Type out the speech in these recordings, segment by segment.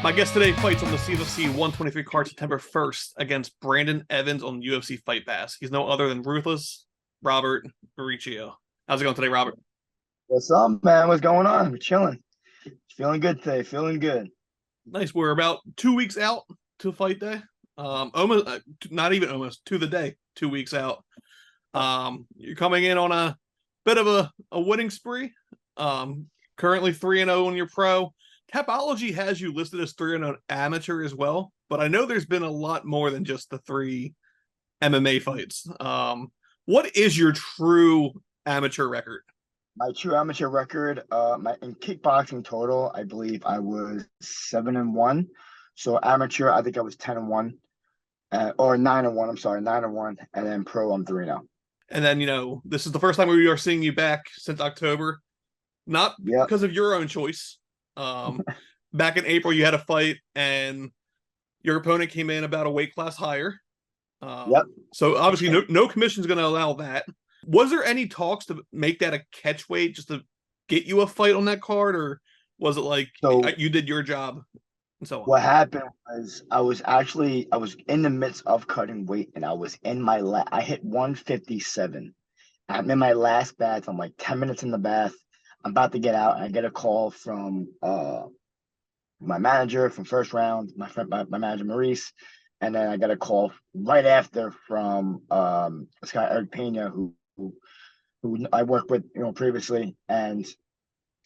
My guest today fights on the CFFC 123 card September 1st against Brandon Evans on UFC Fight Pass. He's no other than Ruthless, Robert Varricchio. How's it going today, Robert? What's up, man? What's going on? We're chilling. Feeling good today. Feeling good. Nice. We're about 2 weeks out to fight day. Almost, not even almost to the day. 2 weeks out. You're coming in on a bit of a winning spree. Currently 3-0 on your pro. Tapology has you listed as 3-0 amateur as well, but I know there's been a lot more than just the 3 MMA fights. What is your true amateur record? My true amateur record, my in kickboxing total, I believe I was 7-1. So amateur, I think I was 10-1, or 9-1. I'm sorry, 9-1, and then pro, I'm 3-0. And then, this is the first time we are seeing you back since October, not Yep. because of your own choice. Back in April, you had a fight, and your opponent came in about a weight class higher. Yep. So obviously, no commission is going to allow that. Was there any talks to make that a catch weight just to get you a fight on that card, or was it like So you did your job and so on? what happened was I was in the midst of cutting weight, and I was in I hit 157. I'm in my last bath. I'm like 10 minutes in the bath. I'm about to get out, and I get a call from my manager from first round, my friend, my manager Maurice, and then I got a call right after from this guy Eric Pena, who I worked with, previously, and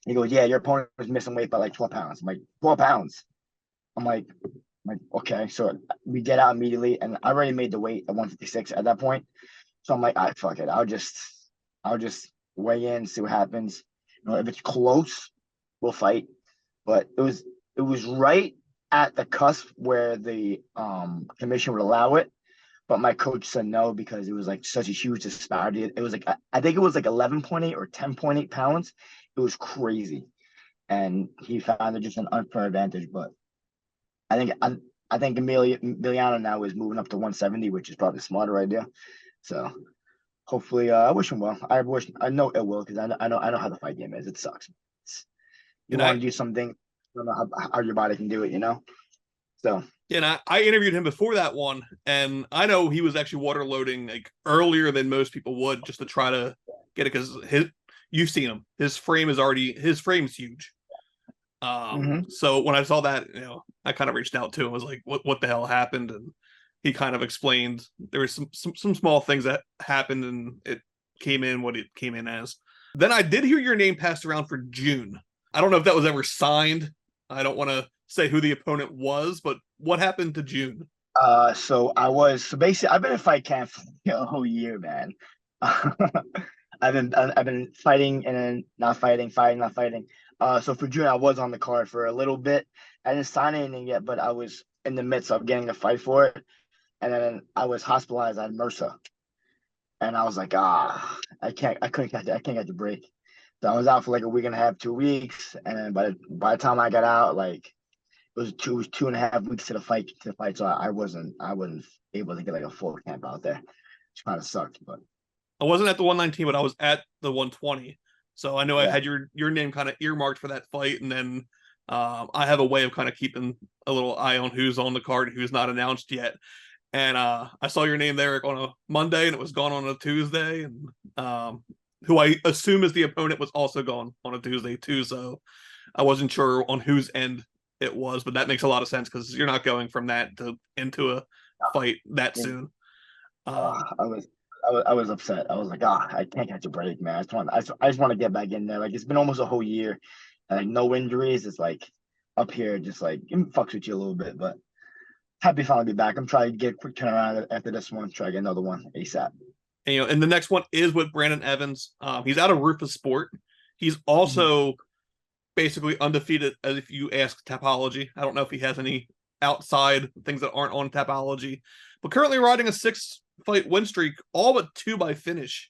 he goes, "Yeah, your opponent was missing weight by like 12 pounds." I'm like, 12 pounds. I'm like, okay. So we get out immediately, and I already made the weight at 156 at that point. So I'm like, all right, fuck it. I'll just weigh in, see what happens. If it's close, we'll fight. But it was right at the cusp where the commission would allow it, but my coach said no because it was like such a huge disparity. It was like I think it was like 11.8 or 10.8 pounds. It was crazy, and he found it just an unfair advantage. But I think Emiliano now is moving up to 170, which is probably a smarter idea. So hopefully, I wish him well. I know it will because I know how the fight game is. It sucks. You And I want to do something, you don't know how your body can do it. So and I interviewed him before that one, and I know he was actually water loading like earlier than most people would just to try to get it because you've seen him. His frame's huge. mhm. So when I saw that, I kind of reached out to him. I was like, what the hell happened? And he kind of explained there was some small things that happened, and it came in what it came in as. Then I did hear your name passed around for June. I don't know if that was ever signed. I don't want to say who the opponent was, but what happened to June? So basically I've been in fight camp for a whole year, man. I've been fighting and then not fighting, fighting, not fighting. So for June I was on the card for a little bit. I didn't sign anything yet, but I was in the midst of getting a fight for it. And then I was hospitalized at MRSA. And I was like, I can't get the break. So I was out for like a week and a half, 2 weeks. And then by the time I got out, like it was 2.5 weeks to the fight. So I wasn't able to get like a full camp out there. Which kind of sucked, but I wasn't at the 119, but I was at the 120. So I know I yeah. had your name kind of earmarked for that fight, and then I have a way of kind of keeping a little eye on who's on the card and who's not announced yet. And I saw your name there on a Monday, and it was gone on a Tuesday, and who I assume is the opponent was also gone on a Tuesday too. So I wasn't sure on whose end it was, but that makes a lot of sense because you're not going from that to into a fight that soon. Um, I was upset. I was like, I can't catch a break, man. I just want to get back in there. Like it's been almost a whole year, and like no injuries. It's like up here, just like it fucks with you a little bit. But happy to finally be back. I'm trying to get a quick turnaround after this one. Try to get another one ASAP. and the next one is with Brandon Evans. He's out of Ruthless Sport. He's Mhm. also basically undefeated as if you ask Tapology. I don't know if he has any outside things that aren't on Tapology, but currently riding a 6-fight win streak, all but 2 by finish.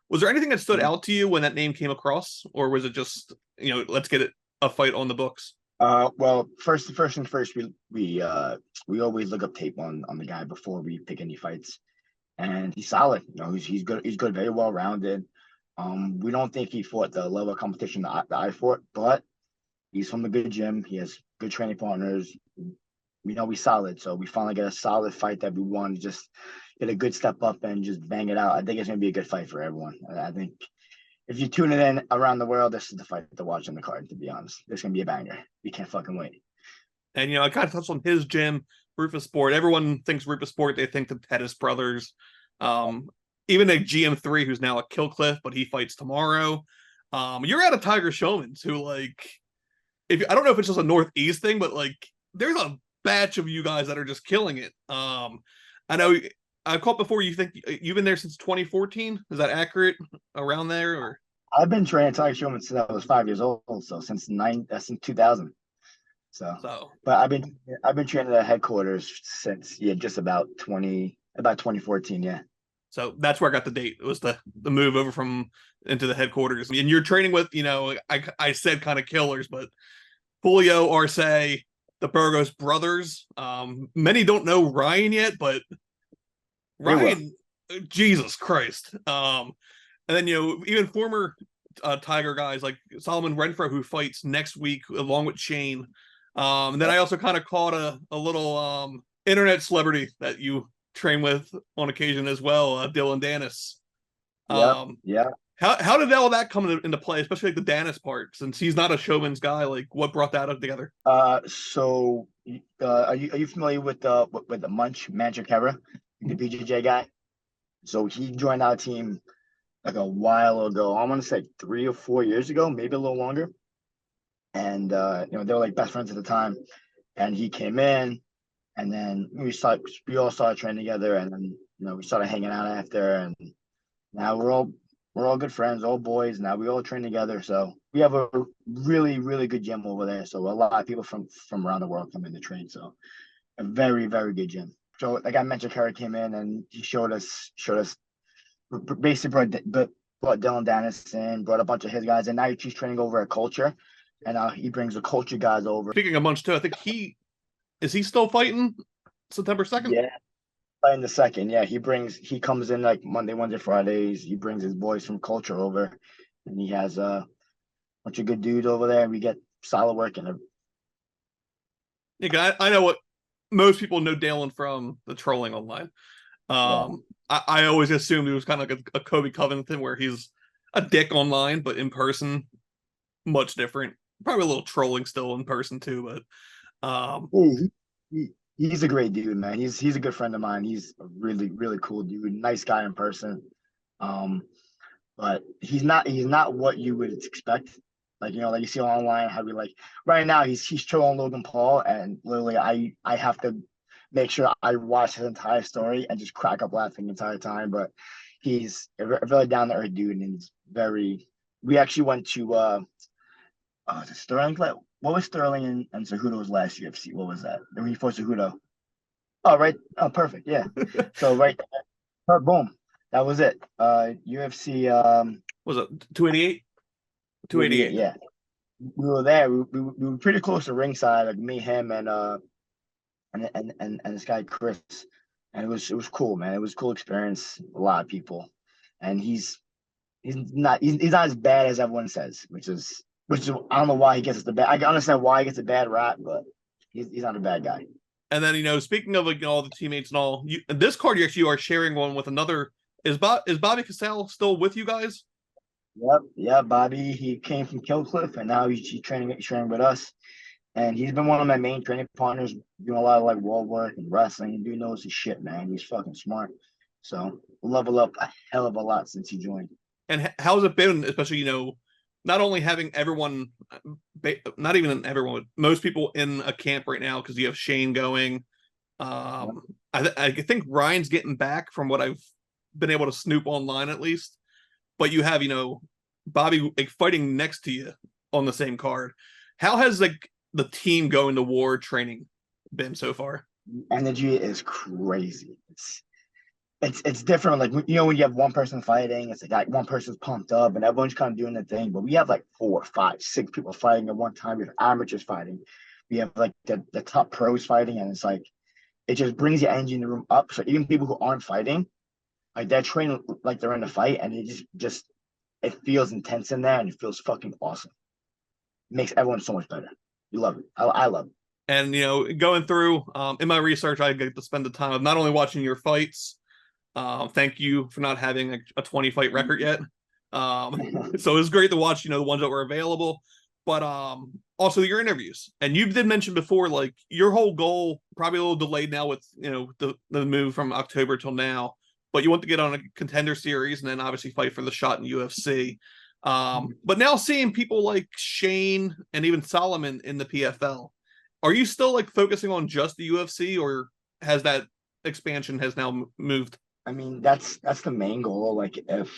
Was there anything that stood Mhm. out to you when that name came across, or was it just let's get a fight on the books? Well, first and first, we always look up tape on the guy before we pick any fights, and he's solid. He's good. He's good, very well rounded. We don't think he fought the level of competition that I fought, but he's from a good gym. He has good training partners. We know we solid, so we finally get a solid fight that we want to just get a good step up and just bang it out. I think it's gonna be a good fight for everyone. I think if you tune it in around the world, this is the fight to watch on the card. To be honest, this is gonna be a banger. We can't fucking wait. And I kind of touched on his gym, Rufus Sport. Everyone thinks Rufus Sport. They think the Pettis brothers. Even a GM3 who's now a Killcliff, but he fights tomorrow. You're out of Tiger Schulman's, who if I don't know if it's just a Northeast thing, but there's a batch of you guys that are just killing it. I know I've caught before. You think you've been there since 2014? Is that accurate? Around there, or I've been training Tiger Schulmann since I was 5 years old, so since 2000. So, but I've been training at headquarters since just about 2014. Yeah. So that's where I got the date. It was the move over from into the headquarters. And you're training with, I said kind of killers, but Julio, Arce, the Burgos brothers. Many don't know Ryan yet, but Ryan, Jesus Christ. And then, even former Tiger guys like Solomon Renfro, who fights next week along with Shane. And then I also kind of caught a little internet celebrity that you train with on occasion as well, Dillon Danis. Yeah. How did all that come into play, especially the Danis part, since he's not a showman's guy? What brought that up together? So are you familiar with the Munch Manchakera, the BJJ guy? So he joined our team a while ago. I want to say 3 or 4 years ago, maybe a little longer. And they were best friends at the time. And he came in, and then we all started training together, and then we started hanging out after, and now we're all good friends, all boys. Now we all train together, so we have a really, really good gym over there. So a lot of people from around the world come in to train. So a very, very good gym. So like I mentioned, Kerry came in and he showed us basically brought Dillon Danis in, brought a bunch of his guys, and now he's training over at Culture, and he brings the Culture guys over. Speaking of Munch too, I think is he still fighting September 2nd? Yeah. In the second, yeah, he comes in Monday, Wednesday, Fridays. He brings his boys from Culture over, and he has a bunch of good dudes over there, and we get solid work in. Yeah, I know what most people know Dalen from the trolling online. I always assumed he was kind of like a Kobe Covington, where he's a dick online, but in person, much different. Probably a little trolling still in person too, but he's a great dude, man. He's a good friend of mine. He's a really, really cool dude. Nice guy in person. But he's not what you would expect. Like you see online how right now he's trolling Logan Paul, and literally I have to make sure I watch his entire story and just crack up laughing the entire time. But he's a really down to earth dude, and he's very. We actually went to Sterling. What was Sterling and Cejudo's last UFC? What was that? When he fought Cejudo. Oh, right. Oh, perfect. Yeah. So right there, boom. That was it. UFC. Was it 288? 288. Yeah. We were there. We were pretty close to ringside, like me, him, and this guy Chris, and it was cool, man. It was a cool experience. A lot of people, and he's not as bad as everyone says, which is I don't know why he gets the bad. I can understand why he gets a bad rap, but he's not a bad guy. And then speaking of all the teammates and all, this card you actually are sharing one with another. Is Bobby Casale still with you guys? Yep, yeah. Bobby, he came from Killcliff, and now he's training with us. And he's been one of my main training partners, doing a lot of wall work and wrestling. And dude knows his shit, man. He's fucking smart. So level up a hell of a lot since he joined. And how's it been, especially not only having everyone, not even everyone, but most people in a camp right now, because you have Shane going. I think Ryan's getting back from what I've been able to snoop online at least. But you have, Bobby fighting next to you on the same card. How has the team going to war training been so far? Energy is crazy. It's different. When you have one person fighting, it's one person's pumped up and everyone's kind of doing their thing. But we have 4, 5, 6 people fighting at one time. We have amateurs fighting. We have the top pros fighting, and it's it just brings your energy in the room up. So even people who aren't fighting, they're training like they're in the fight, and it just it feels intense in there, and it feels fucking awesome. It makes everyone so much better. You love it. I love it. And going through in my research, I get to spend the time of not only watching your fights. Thank you for not having a 20 fight record yet. So it was great to watch, the ones that were available, but also your interviews. And you did mention before, like your whole goal, probably a little delayed now with the move from October till now, but you want to get on a contender series and then obviously fight for the shot in UFC. But now seeing people like Shane and even Solomon in the PFL, are you still like focusing on just the UFC, or has that expansion has now moved? I mean, that's the main goal. Like if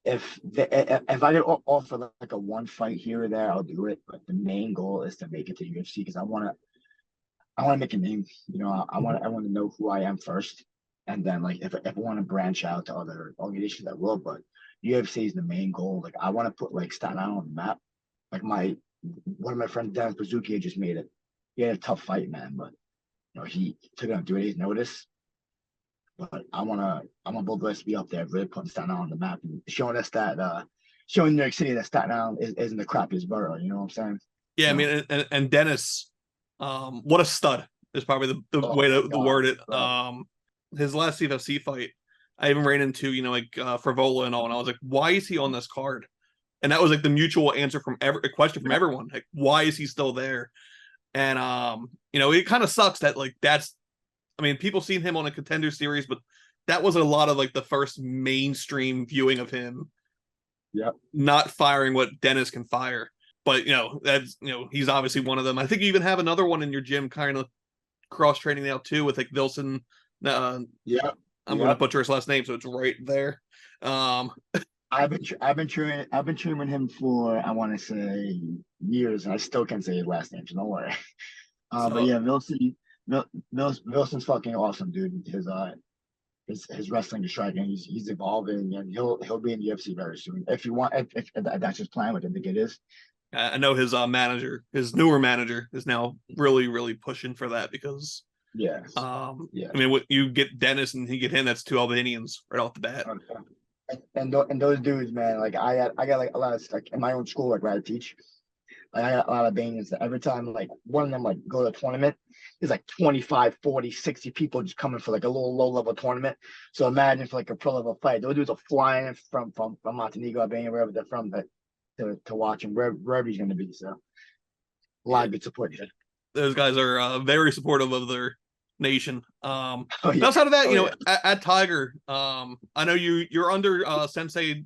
I get offer like a one fight here or there, I'll do it. But the main goal is to make it to UFC because I want to make a name. I want to know who I am first, and then like if I want to branch out to other organizations, I will. But UFC is the main goal. Like I want to put like Staten Island on the map. Like one of my friends, Dennis Bazuki, just made it. He had a tough fight, man, but he took it on 3 days' notice. But I want both of us to be up there, really putting Staten Island on the map and showing us that showing New York City that Staten Island isn't the crappiest borough. You know what I'm saying? Yeah, I So, mean, and Dennis, what a stud is probably the oh way my to word God, it. bro. His last CFFC fight, I even ran into, Frivola and all, and I was like, why is he on this card? And that was like the mutual answer from a question from everyone. Like, why is he still there? And it kind of sucks that like I mean, people seen him on a contender series, but that was a lot of like the first mainstream viewing of him. Yep. Not firing what Dennis can fire. But that's he's obviously one of them. I think you even have another one in your gym, kind of cross training now too, with like Wilson. Yep. I'm going to Yep. butcher his last name, so it's right there. Um, I've been training him for I want to say years, and I still can't say his last name, so don't worry. But so yeah, Wilson's fucking awesome, dude. His wrestling is striking. He's evolving, and he'll be in the UFC very soon. If you want, if that's his plan, which I think it is. I know his manager, his newer manager, is now really, really pushing for that because, Yes. I mean, what you get Dennis and he get him, that's two Albanians right off the bat. And those dudes, man, like I got like a lot of like in my own school, like where I teach, like I got a lot of Albanians that every time like one of them like go to a tournament, there's like 25, 40, 60 people just coming for like a little low level tournament. So imagine for like a pro level fight, those dudes are flying in from Montenegro, Albania, wherever they're from, that to watch him wherever he's gonna be. So a lot Yeah, of good support here. those guys are very supportive of their nation. Oh But yeah. outside of that, Oh yeah. at Tiger, I know you're under Sensei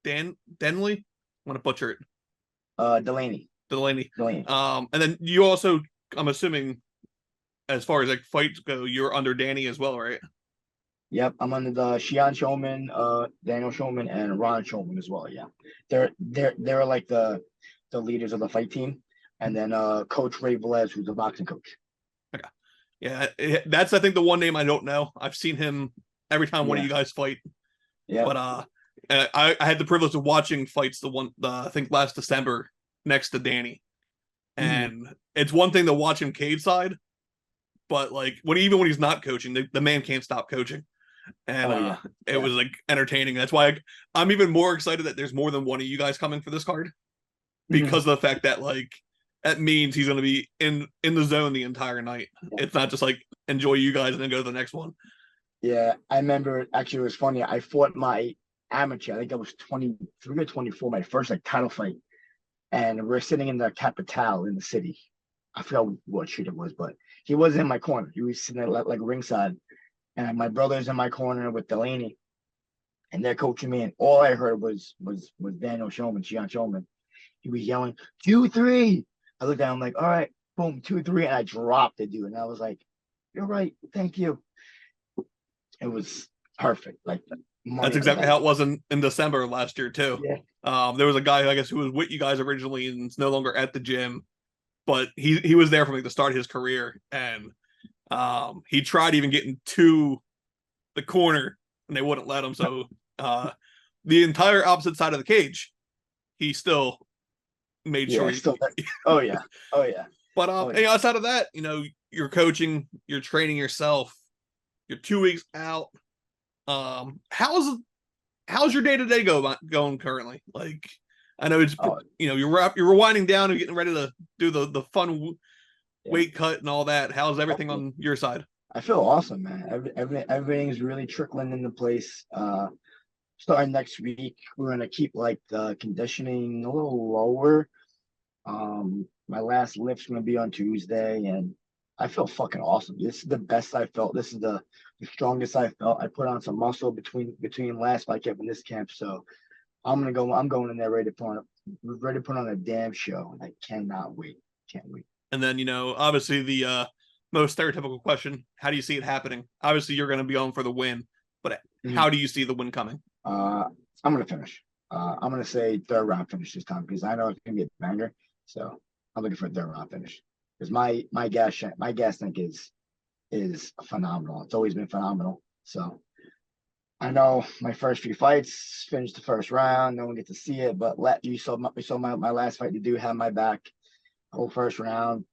Denley. I'm gonna butcher it, Delaney. Delaney. Delaney. And then you also, I'm assuming, as far as like fights go, you're under Danny as well, right? Yep, I'm under the Shion Showman, Daniel Showman, and Ron Showman as well. Yeah, they're like the leaders of the fight team, and then Coach Ray Velez, who's the boxing coach. Okay. Yeah, that's I think the one name I don't know. I've seen him every time one of Yeah, you guys fight, yep. but I had the privilege of watching fights I think last December next to Danny, Mhm. and it's one thing to watch him cage side, but like even when he's not coaching, the man can't stop coaching, and Oh yeah, it yeah. was like entertaining. That's why I'm even more excited that there's more than one of you guys coming for this card because Mhm. of the fact that like that means he's going to be in the zone the entire night. Yeah. It's not just like enjoy you guys and then go to the next one. Yeah, I remember actually it was funny. I fought my amateur. I think I was 23 or 24, my first like title fight, and we're sitting in the Capitale in the city. I forgot what street it was, but he was in my corner. He was sitting at like ringside, and my brother's in my corner with Delaney, and they're coaching me, and all I heard was Daniel Showman, Shion Showman. He was yelling 2-3. I looked down, I'm like, all right, boom, 2-3, and I dropped the dude, and I was like, you're right, thank you. It was perfect, like That's money in the exactly how bank. it was in December last year too. Yeah. There was a guy I guess who was with you guys originally and is no longer at the gym, but he was there from like the start of his career, and he tried even getting to the corner and they wouldn't let him. So the entire opposite side of the cage, he still made sure Yeah, he. still. Oh yeah, oh yeah, But oh yeah. outside of that, you're coaching, you're training yourself, you're 2 weeks out. How's your day to day going currently? Like, I know it's Oh, you're winding down and getting ready to do the fun yeah. weight cut and all that. How's everything on your side? I feel awesome, man. Everything's really trickling into place. Starting next week, we're gonna keep like the conditioning a little lower. My last lift's gonna be on Tuesday, and I feel fucking awesome. This is the best I felt. This is the strongest I felt. I put on some muscle between last fight camp and this camp, so I'm going in there ready to put on a damn show, and I cannot wait. Can't wait. And then, obviously the most stereotypical question, how do you see it happening? Obviously, you're going to be on for the win, but Mhm. how do you see the win coming? I'm gonna finish. I'm gonna say third round finish this time because I know it's gonna be a banger. So I'm looking for a third round finish because my gas tank is phenomenal. It's always been phenomenal. So I know my first few fights finished the first round. No one get to see it, but you saw my last fight. You do have my back. Whole first round,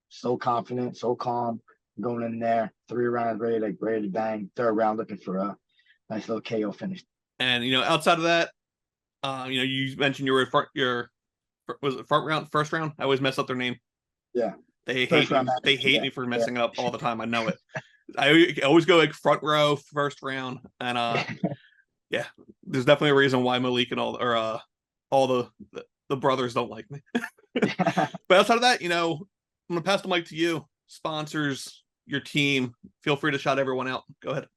so confident, so calm, going in there. 3 rounds ready to bang. Third round looking for a nice little KO finish. And outside of that, you mentioned you were was it front round, first round? I always mess up their name. Yeah, They hate first me. round. They hate Yeah, me for yeah. messing up all the time. I know it. I always go like front row, first round, and yeah, there's definitely a reason why Malik and all the brothers don't like me. But outside of that, I'm gonna pass the mic to you. Sponsors, your team. Feel free to shout everyone out. Go ahead.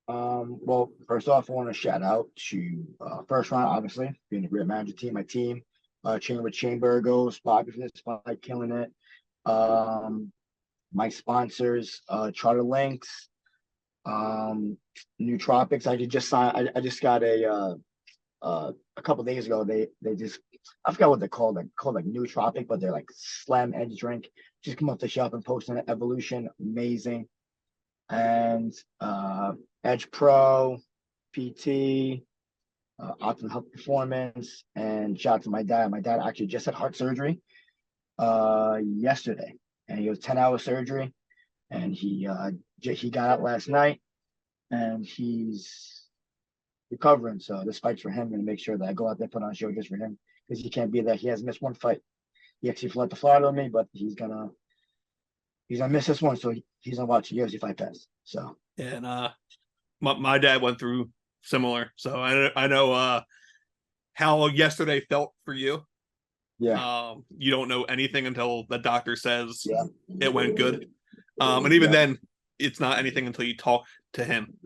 Well, first off, I want to shout out to first round, obviously, being a great manager team, my team, Chamber goes, Bobby for this fight, killing it. My sponsors, Charter Links, Nootropics. I just got a couple days ago. They just I forgot what they're called. They're called like Nootropic, but they're like Slam Edge drink. Just come off the shelf and post on Evolution, amazing. And Edge Pro, PT, Optimal Health Performance, and shout out to my dad. My dad actually just had heart surgery yesterday, and he was 10-hour surgery, and he got out last night, and he's recovering. So this fight's for him. I'm gonna make sure that I go out there put on a show just for him because he can't be there. He has missed one fight. He actually flew out to Florida with me, but he's gonna miss this one, so he's gonna watch the UFC Fight Pass. So And my dad went through similar, so I know how yesterday felt for you. yeah, You don't know anything until the doctor says yeah, it went good. And even yeah, then, it's not anything until you talk to him.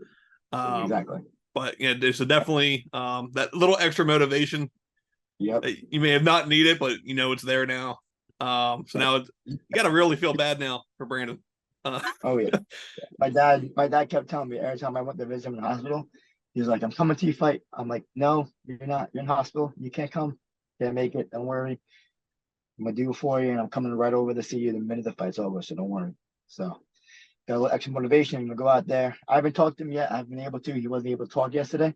exactly. But yeah, there's definitely that little extra motivation Yep. that you may have not needed, but it's there now. So now you got to really feel bad now for Brandon. Oh yeah. My dad kept telling me every time I went to visit him in the hospital, he was like, "I'm coming to your fight." I'm like, "No, you're not. You're in the hospital. You can't come. Can't make it. Don't worry. I'm gonna do it for you, and I'm coming right over to see you the minute the fight's over. So don't worry." So got a little extra motivation. I'm gonna go out there. I haven't talked to him yet. I haven't been able to. He wasn't able to talk yesterday,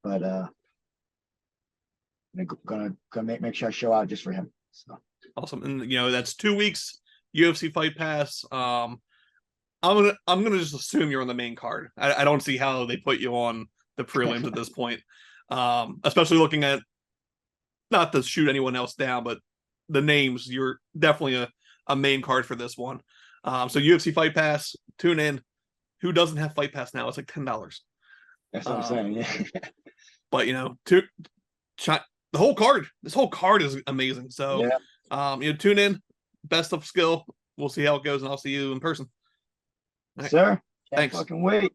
but I'm gonna make sure I show out just for him. So Awesome, and that's 2 weeks UFC Fight Pass. I'm gonna just assume you're on the main card. I don't see how they put you on the prelims at this point. Especially looking at, not to shoot anyone else down, but the names, you're definitely a main card for this one. So UFC Fight Pass, tune in. Who doesn't have Fight Pass now? It's like $10. that's what I'm saying. Yeah. But the whole card, this whole card is amazing. So Yeah. tune in. Best of skill. We'll see how it goes, and I'll see you in person. All right. Sir, can't Thanks. fucking wait.